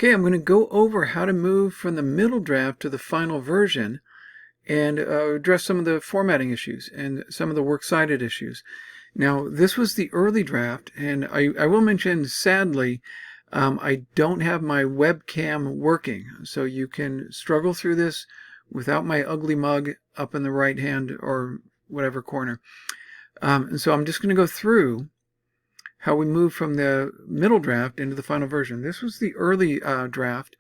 Okay, I'm going to go over how to move from the middle draft to the final version and address some of the formatting issues and some of the works cited issues. Now, this was the early draft, and I will mention, sadly, I don't have my webcam working, so you can struggle through this without my ugly mug up in the right hand or whatever corner. And so I'm just going to go through how we move from the middle draft into the final version. This was the early draft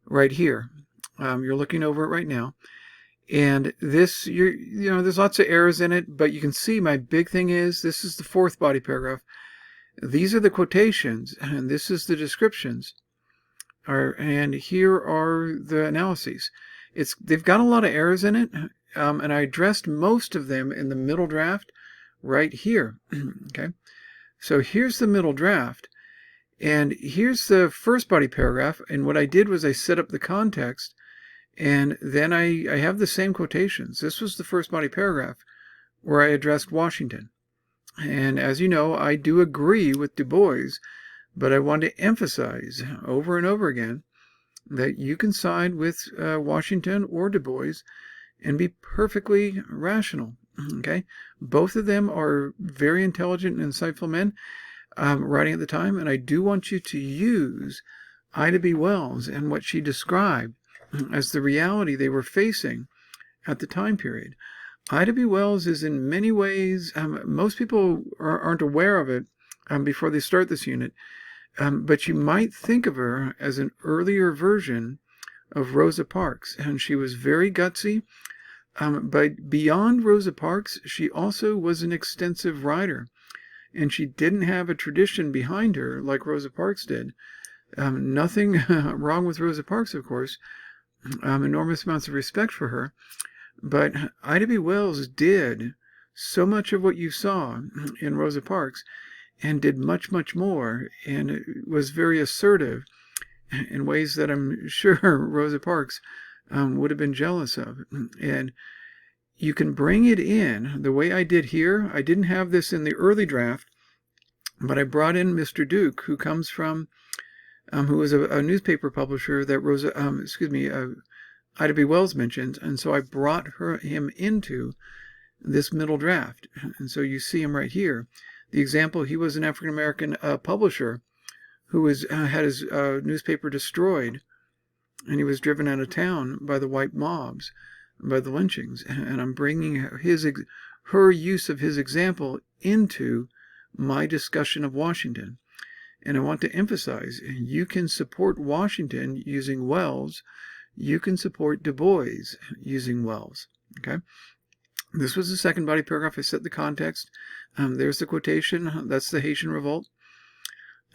right here. You're looking over it right now. And this, there's lots of errors in it, but you can see my big thing is this is the fourth body paragraph. These are the quotations, and this is the descriptions. And here are the analyses. They've got a lot of errors in it, and I addressed most of them in the middle draft right here. Okay, so here's the middle draft, and here's the first body paragraph. And what I did was I set up the context. And then I have the same quotations. This was the first body paragraph where I addressed Washington. And as you know, I do agree with Du Bois, but I want to emphasize over and over again that you can side with Washington or Du Bois and be perfectly rational. Okay? Both of them are very intelligent and insightful men writing at the time, and I do want you to use Ida B. Wells and what she described as the reality they were facing at the time period. Ida B. Wells is in many ways, most people aren't aware of it before they start this unit, but you might think of her as an earlier version of Rosa Parks. And she was very gutsy, but beyond Rosa Parks, she also was an extensive writer. And she didn't have a tradition behind her like Rosa Parks did. Nothing wrong with Rosa Parks, of course. Enormous amounts of respect for her, but Ida B. Wells did so much of what you saw in Rosa Parks and did much, much more, and was very assertive in ways that I'm sure Rosa Parks would have been jealous of. And you can bring it in the way I did here. I didn't have this in the early draft, but I brought in Mr. Duke, who comes from who was a newspaper publisher that Ida B. Wells mentioned, and so I brought him into this middle draft. And so you see him right here. The example, he was an African-American publisher who had his newspaper destroyed, and he was driven out of town by the white mobs, by the lynchings. And I'm bringing her use of his example into my discussion of Washington. And I want to emphasize, you can support Washington using Wells. You can support Du Bois using Wells. Okay. This was the second body paragraph. I set the context. There's the quotation. That's the Haitian Revolt.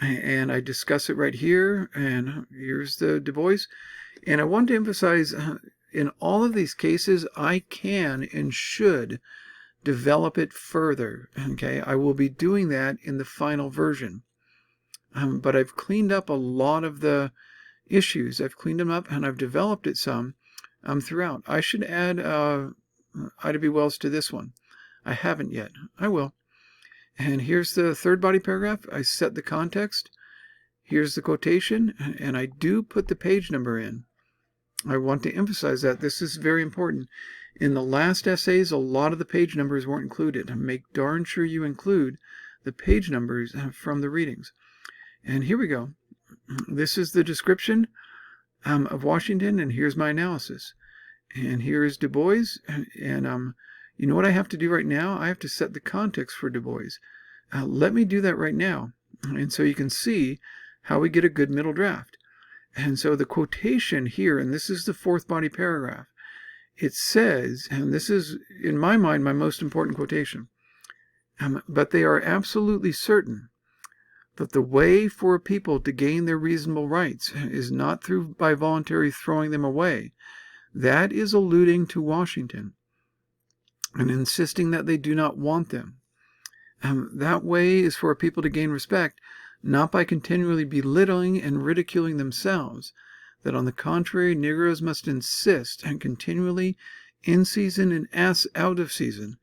And I discuss it right here. And here's the Du Bois. And I want to emphasize, in all of these cases, I can and should develop it further. Okay. I will be doing that in the final version. But I've cleaned up a lot of the issues. I've cleaned them up and I've developed it some throughout. I should add Ida B. Wells to this one. I haven't yet. I will. And here's the third body paragraph. I set the context. Here's the quotation, and I do put the page number in. I want to emphasize that. This is very important. In the last essays, a lot of the page numbers weren't included. Make darn sure you include the page numbers from the readings. And here we go. This is the description of Washington, and here's my analysis. And here is Du Bois. And you know what I have to do right now? I have to set the context for Du Bois. Let me do that right now. And so you can see how we get a good middle draft. And so the quotation here, and this is the fourth body paragraph, it says, and this is, in my mind, my most important quotation, but they are absolutely certain that the way for a people to gain their reasonable rights is not by voluntary throwing them away. That is alluding to Washington and insisting that they do not want them. That way is for a people to gain respect, not by continually belittling and ridiculing themselves. That on the contrary, Negroes must insist and continually, in season and out of season,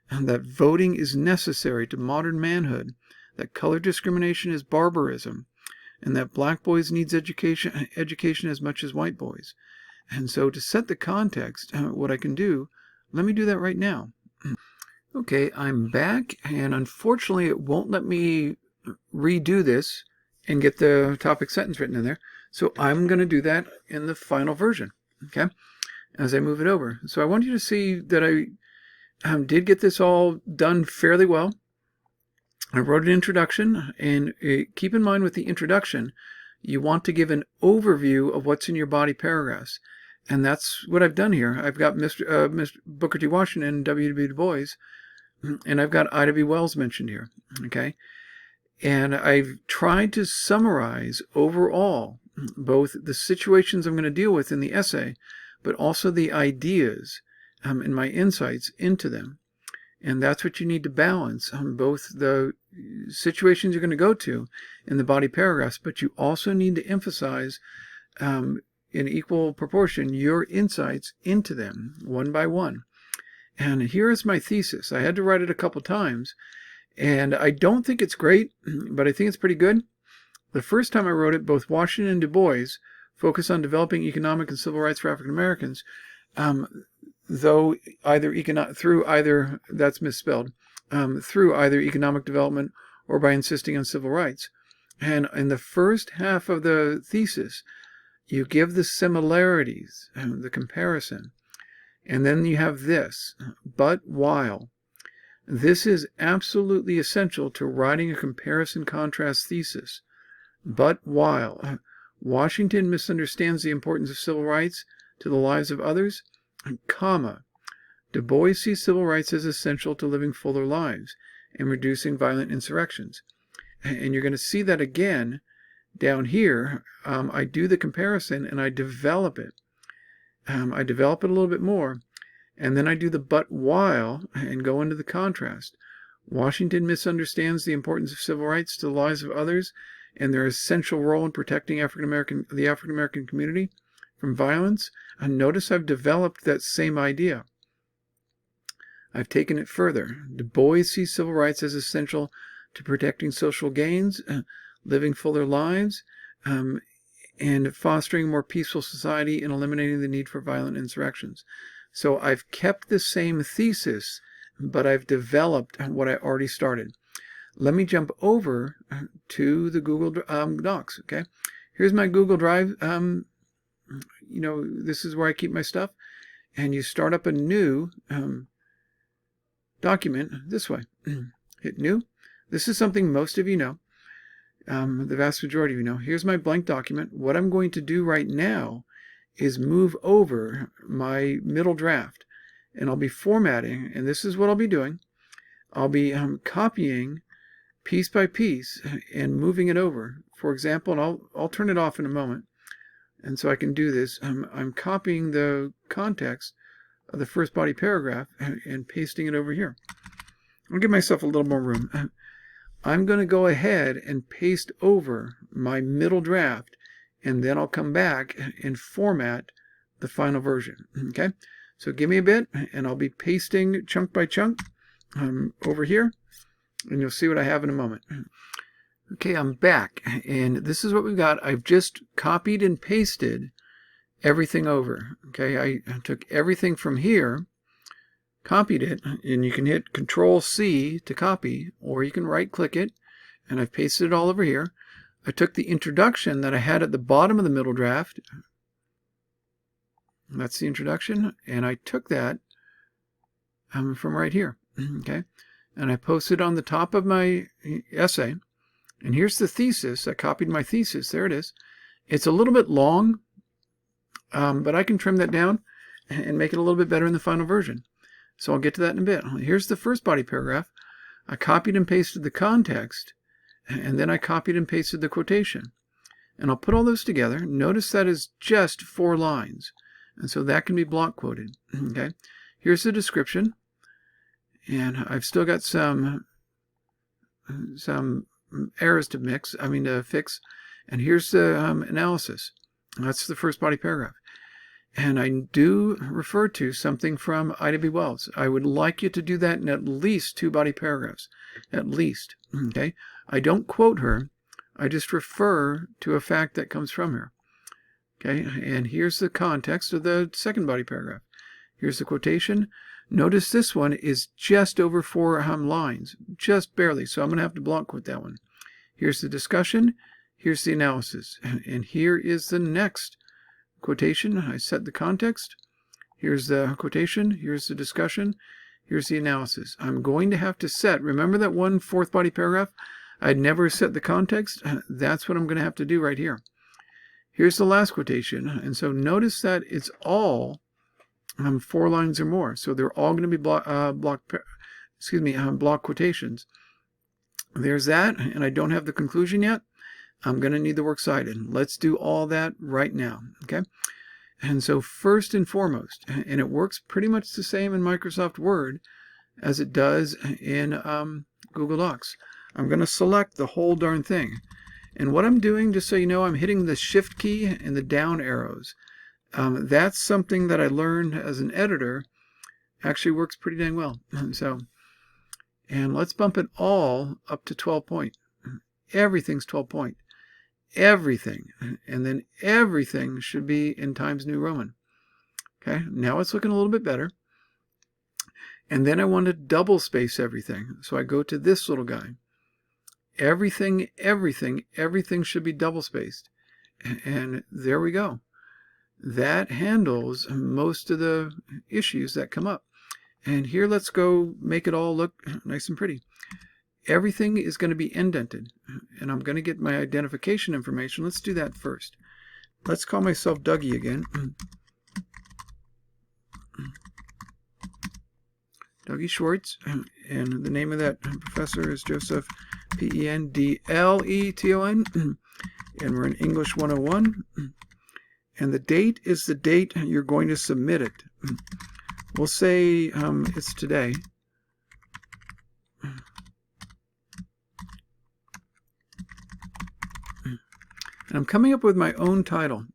and that voting is necessary to modern manhood, that color discrimination is barbarism, and that black boys needs education as much as white boys. And so to set the context, what I can do, let me do that right now. Okay, I'm back, and unfortunately it won't let me redo this and get the topic sentence written in there. So I'm going to do that in the final version, okay, as I move it over. So I want you to see that I did get this all done fairly well. I wrote an introduction, and keep in mind with the introduction, you want to give an overview of what's in your body paragraphs. And that's what I've done here. I've got Mr. Booker T. Washington, W.W. Du Bois, and I've got Ida B. Wells mentioned here, okay? And I've tried to summarize overall both the situations I'm going to deal with in the essay, but also the ideas and my insights into them. And that's what you need to balance, both the situations you're going to go to in the body paragraphs, but you also need to emphasize in equal proportion your insights into them one by one. And here is my thesis. I had to write it a couple times, and I don't think it's great, but I think it's pretty good. The first time I wrote it, both Washington and Du Bois focus on developing economic and civil rights for African Americans, though through either that's misspelled, through either economic development or by insisting on civil rights. And in the first half of the thesis, you give the similarities, the comparison, and then you have this, but while. This is absolutely essential to writing a comparison-contrast thesis. But while Washington misunderstands the importance of civil rights to the lives of others, comma, Du Bois sees civil rights as essential to living fuller lives and reducing violent insurrections. And you're going to see that again down here. I do the comparison and I develop it. I develop it a little bit more, and then I do the but while and go into the contrast. Washington misunderstands the importance of civil rights to the lives of others and their essential role in protecting the African American community from violence. And notice I've developed that same idea. I've taken it further. Du Bois sees civil rights as essential to protecting social gains, living fuller lives, and fostering a more peaceful society and eliminating the need for violent insurrections. So I've kept the same thesis, but I've developed what I already started. Let me jump over to the Google Docs, okay? Here's my Google Drive. This is where I keep my stuff. And you start up a new document this way. Hit New. This is something most of you know. The vast majority of you know. Here's my blank document. What I'm going to do right now is move over my middle draft, and I'll be formatting, and this is what I'll be doing. I'll be copying piece by piece and moving it over. For example, and I'll turn it off in a moment, and so I can do this. I'm copying the context of the first body paragraph and pasting it over here. I'll give myself a little more room. I'm going to go ahead and paste over my middle draft, and then I'll come back and format the final version. Okay, so give me a bit, and I'll be pasting chunk by chunk over here, and you'll see what I have in a moment. Okay, I'm back, and this is what we've got. I've just copied and pasted everything over. Okay, I took everything from here, copied it, and you can hit Control-C to copy, or you can right-click it, and I've pasted it all over here. I took the introduction that I had at the bottom of the middle draft. That's the introduction, and I took that from right here. Okay, and I posted on the top of my essay. And here's the thesis. I copied my thesis. There it is. It's a little bit long, but I can trim that down and make it a little bit better in the final version. So I'll get to that in a bit. Here's the first body paragraph. I copied and pasted the context, and then I copied and pasted the quotation. And I'll put all those together. Notice that is just 4 lines. And so that can be block quoted. Okay. Here's the description. And I've still got some errors to fix. And here's the analysis. That's the first body paragraph. And I do refer to something from Ida B. Wells. I would like you to do that in at least 2 body paragraphs. At least. Okay? I don't quote her. I just refer to a fact that comes from here. Okay, and here's the context of the second body paragraph. Here's the quotation. Notice this one is just over 4 lines, just barely, so I'm going to have to block quote that one. Here's the discussion. Here's the analysis. And here is the next quotation. I set the context. Here's the quotation. Here's the discussion. Here's the analysis. I'm going to have to set, remember that one fourth body paragraph? I'd never set the context. That's what I'm going to have to do right here. Here's the last quotation. And so notice that it's all 4 lines or more. So they're all going to be block quotations. There's that, and I don't have the conclusion yet. I'm going to need the works cited. Let's do all that right now, okay? And so first and foremost, and it works pretty much the same in Microsoft Word as it does in Google Docs. I'm going to select the whole darn thing. And what I'm doing, just so you know, I'm hitting the Shift key and the down arrows. That's something that I learned as an editor. Actually works pretty dang well. And let's bump it all up to 12 point. Everything's 12 point. Everything. And then everything should be in Times New Roman. Okay, now it's looking a little bit better. And then I want to double space everything. So I go to this little guy. Everything should be double spaced. And there we go. That handles most of the issues that come up. And here, let's go make it all look nice and pretty. Everything is going to be indented. And I'm going to get my identification information. Let's do that first. Let's call myself Dougie again. Dougie Schwartz. And the name of that professor is Joseph Pendleton. And we're in English 101. And the date is the date you're going to submit it. We'll say it's today. And I'm coming up with my own title.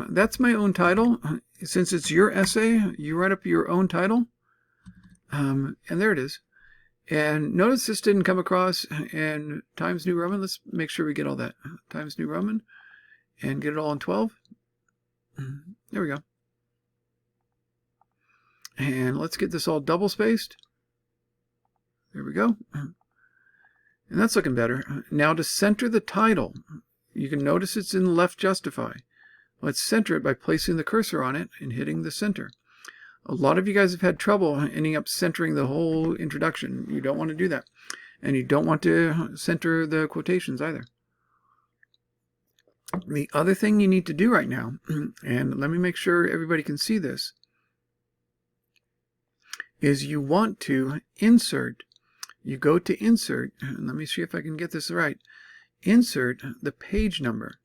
That's my own title. Since it's your essay, you write up your own title. And there it is. And notice this didn't come across in Times New Roman. Let's make sure we get all that. Times New Roman. And get it all in 12. There we go. And let's get this all double spaced. There we go. And that's looking better. Now to center the title, you can notice it's in left justify. Let's center it by placing the cursor on it and hitting the center. A lot of you guys have had trouble ending up centering the whole introduction. You don't want to do that. And you don't want to center the quotations either. The other thing you need to do right now, and let me make sure everybody can see this, is you want to insert. You go to insert, and let me see if I can get this right. Insert the page number.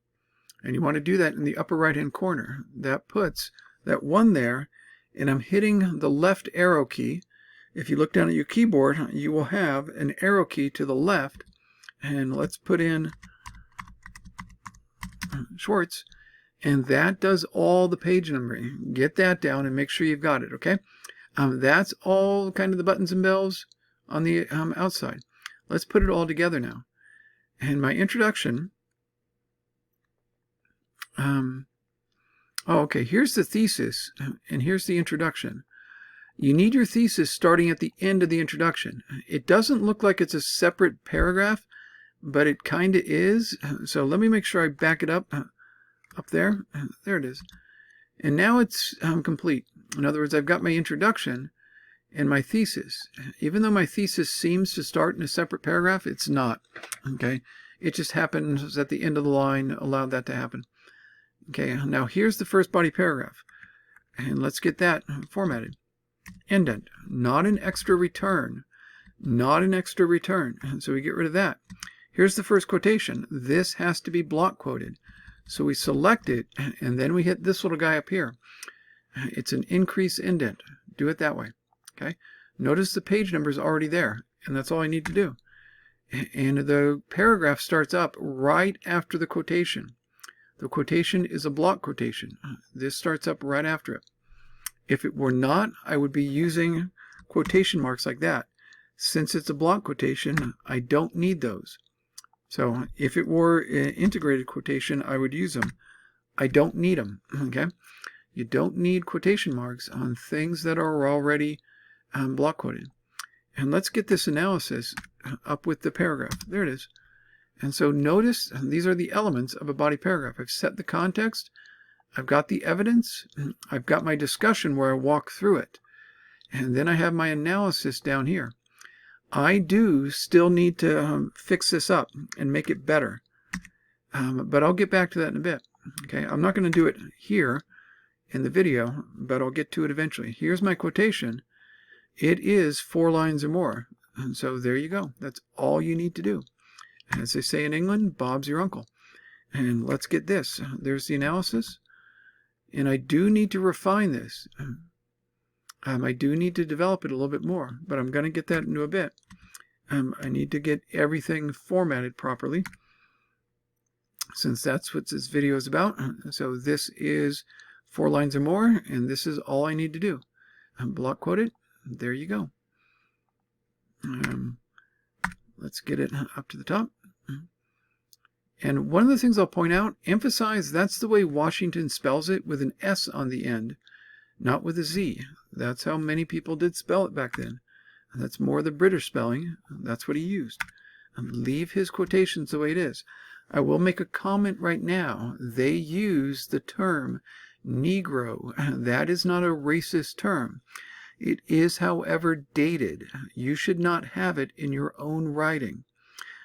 And you want to do that in the upper right hand corner. That puts that one there, and I'm hitting the left arrow key. If you look down at your keyboard, you will have an arrow key to the left. And let's put in Schwartz. And that does all the page numbering. Get that down and make sure you've got it, okay? That's all kind of the buttons and bells on the outside. Let's put it all together now. And my introduction. Okay, here's the thesis, and here's the introduction. You need your thesis starting at the end of the introduction. It doesn't look like it's a separate paragraph, but it kind of is. So let me make sure I back it up there. There it is. And now it's complete. In other words, I've got my introduction and my thesis. Even though my thesis seems to start in a separate paragraph, it's not. Okay, it just happens at the end of the line, allowed that to happen. Okay, now here's the first body paragraph. And let's get that formatted. Indent, not an extra return. Not an extra return. So we get rid of that. Here's the first quotation. This has to be block quoted. So we select it, and then we hit this little guy up here. It's an increase indent. Do it that way. Okay. Notice the page number is already there, and that's all I need to do. And the paragraph starts up right after the quotation. the quotation is a block quotation. This starts up right after it. If it were not, I would be using quotation marks like that. Since it's a block quotation, I don't need those. So if it were an integrated quotation, I would use them. I don't need them. Okay? You don't need quotation marks on things that are already block quoted. And let's get this analysis up with the paragraph. There it is. And so notice these are the elements of a body paragraph. I've set the context. I've got the evidence. I've got my discussion where I walk through it. And then I have my analysis down here. I do still need to fix this up and make it better. But I'll get back to that in a bit. Okay, I'm not going to do it here in the video, but I'll get to it eventually. Here's my quotation. It is 4 lines or more. And so there you go. That's all you need to do. As they say in England, Bob's your uncle. And let's get this. There's the analysis. And I do need to refine this. I do need to develop it a little bit more, but I'm going to get that into a bit. I need to get everything formatted properly, since that's what this video is about. So this is 4 lines or more, and this is all I need to do. Block quote it. There you go. Let's get it up to the top. And one of the things I'll point out, emphasize that's the way Washington spells it, with an S on the end, not with a Z. That's how many people did spell it back then. That's more the British spelling. That's what he used. Leave his quotations the way it is. I will make a comment right now. They use the term Negro. That is not a racist term. It is, however, dated. You should not have it in your own writing.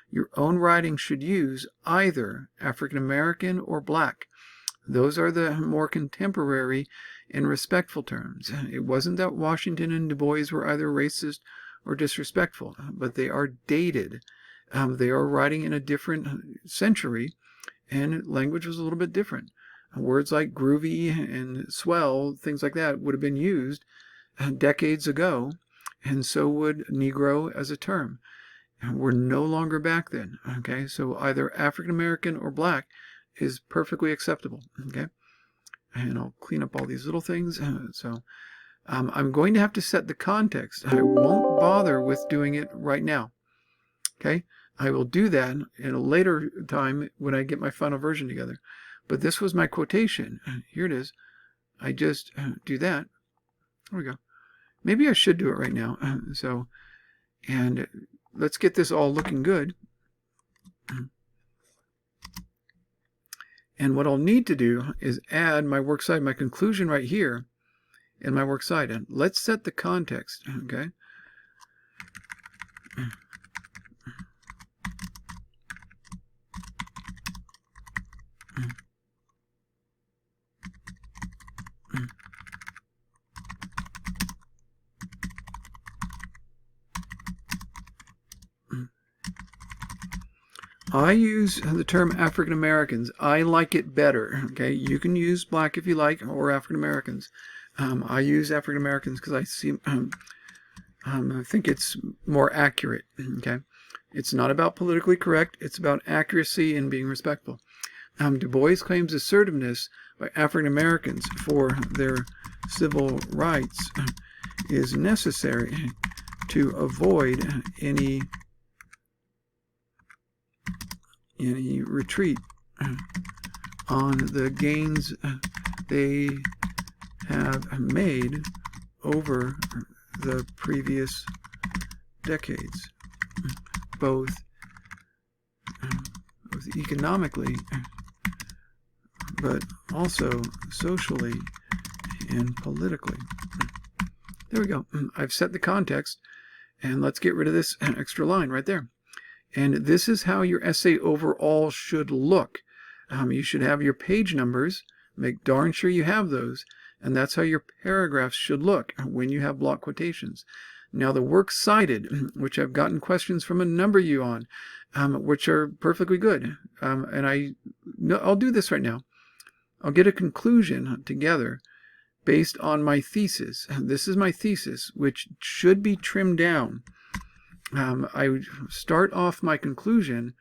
Your own writing should use either African American or black. Those are the more contemporary and respectful terms. It wasn't that Washington and Du Bois were either racist or disrespectful, but they are dated. They are writing in a different century, and language was a little bit different. Words like groovy and swell, things like that, would have been used decades ago, and so would Negro as a term. We're no longer back then. Okay, so either African American or black is perfectly acceptable. Okay, and I'll clean up all these little things. I'm going to have to set the context. I won't bother with doing it right now. Okay, I will do that in a later time when I get my final version together. But this was my quotation. Here it is. I just do that. There we go. Maybe I should do it right now. And let's get this all looking good. And what I'll need to do is add my works cited, my conclusion right here in my works cited. Let's set the context, okay? I use the term African Americans. I like it better. Okay, you can use black if you like, or African Americans. I use African Americans because I think it's more accurate. Okay, it's not about politically correct. It's about accuracy and being respectful. Du Bois claims assertiveness by African Americans for their civil rights is necessary to avoid any retreat on the gains they have made over the previous decades, both economically, but also socially and politically. There we go. I've set the context, and let's get rid of this extra line right there. And this is how your essay overall should look. You should have your page numbers. Make darn sure you have those. And that's how your paragraphs should look when you have block quotations. Now the works cited, which I've gotten questions from a number of you on, which are perfectly good. And I'll do this right now. I'll get a conclusion together based on my thesis. This is my thesis, which should be trimmed down. I would start off my conclusion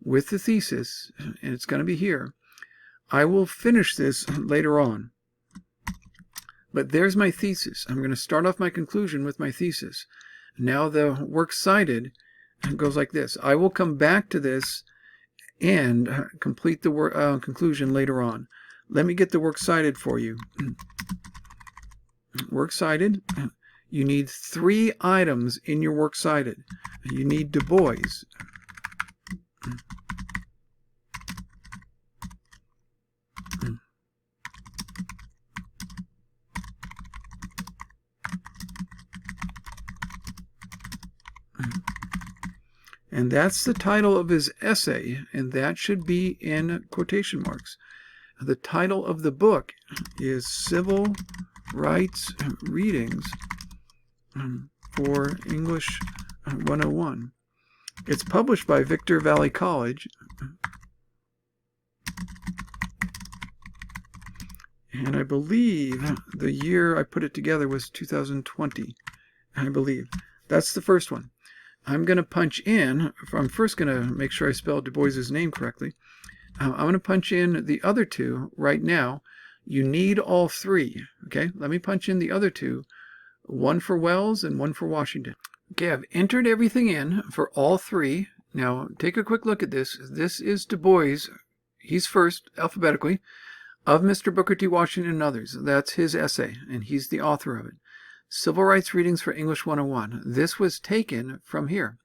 with the thesis, and it's going to be here. I will finish this later on. But there's my thesis. I'm going to start off my conclusion with my thesis. Now the works cited goes like this. I will come back to this and complete the conclusion later on. Let me get the works cited for you. Works cited. You need 3 items in your works cited. You need Du Bois. And that's the title of his essay, and that should be in quotation marks. The title of the book is Civil Rights Readings for English 101. It's published by Victor Valley College. And I believe the year I put it together was 2020. I believe. That's the first one. I'm going to punch in, I'm first going to make sure I spelled Du Bois's name correctly. I'm going to punch in the other 2 right now. You need all 3. Okay, let me punch in the other 2. One for Wells and one for Washington. Okay, I've entered everything in for all 3. Now, take a quick look at this. This is Du Bois. He's first, alphabetically, of Mr. Booker T. Washington and others. That's his essay, and he's the author of it. Civil Rights Readings for English 101. This was taken from here.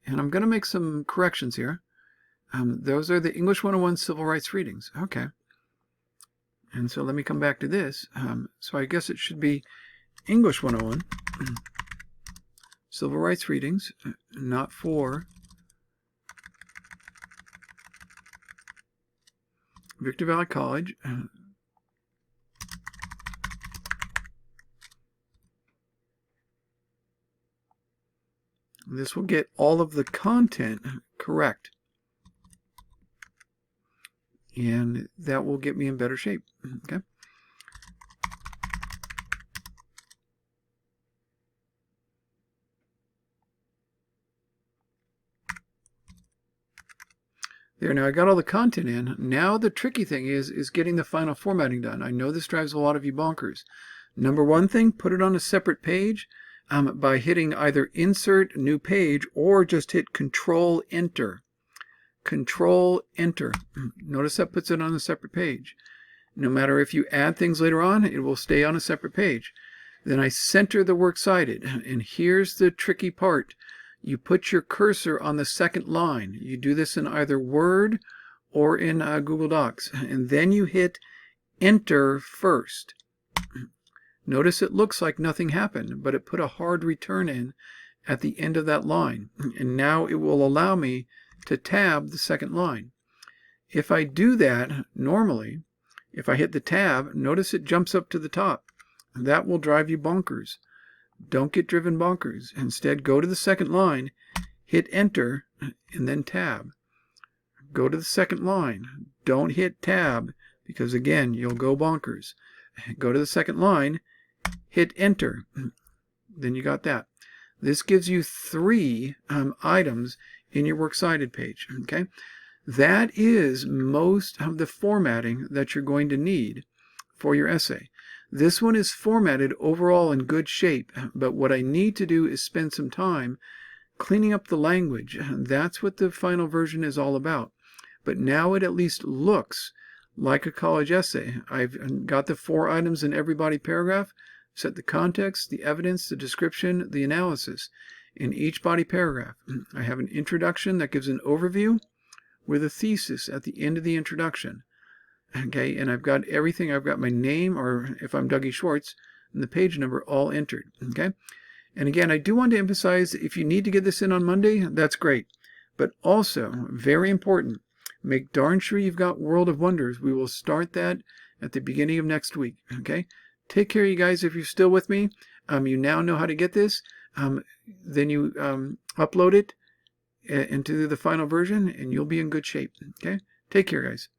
And I'm going to make some corrections here. Those are the English 101 Civil Rights Readings. Okay. And so let me come back to this. So I guess it should be English 101. Civil Rights Readings, not for Victor Valley College. This will get all of the content correct. And that will get me in better shape. Okay. There, now I got all the content in. Now the tricky thing is getting the final formatting done. I know this drives a lot of you bonkers. Number one thing, put it on a separate page by hitting either Insert, New Page, or just hit Control Enter. Control Enter. Notice that puts it on a separate page. No matter if you add things later on, it will stay on a separate page. Then I center the works cited, and here's the tricky part. You put your cursor on the second line. You do this in either Word or in Google Docs, and then you hit Enter first. Notice it looks like nothing happened, but it put a hard return in at the end of that line, and now it will allow me to tab the second line. If I do that normally, if I hit the tab, notice it jumps up to the top. That will drive you bonkers. Don't get driven bonkers. Instead, go to the second line, hit Enter, and then tab. Go to the second line. Don't hit tab, because again, you'll go bonkers. Go to the second line, hit Enter. Then you got that. This gives you 3 items in your works cited page. Okay, that is most of the formatting that you're going to need for your essay. This one is formatted overall in good shape, but what I need to do is spend some time cleaning up the language. That's what the final version is all about. But now it at least looks like a college essay. I've got the 4 items in every body paragraph, set the context, the evidence, the description, the analysis in each body paragraph. I have an introduction that gives an overview with a thesis at the end of the introduction. Okay, and I've got everything. I've got my name, or if I'm Dougie Schwartz, and the page number all entered. Okay, and again, I do want to emphasize, if you need to get this in on Monday, that's great. But also, very important, make darn sure you've got World of Wonders. We will start that at the beginning of next week. Okay, take care, you guys. If you're still with me, you now know how to get this. Then you upload it into the final version, and you'll be in good shape. Okay, take care, guys.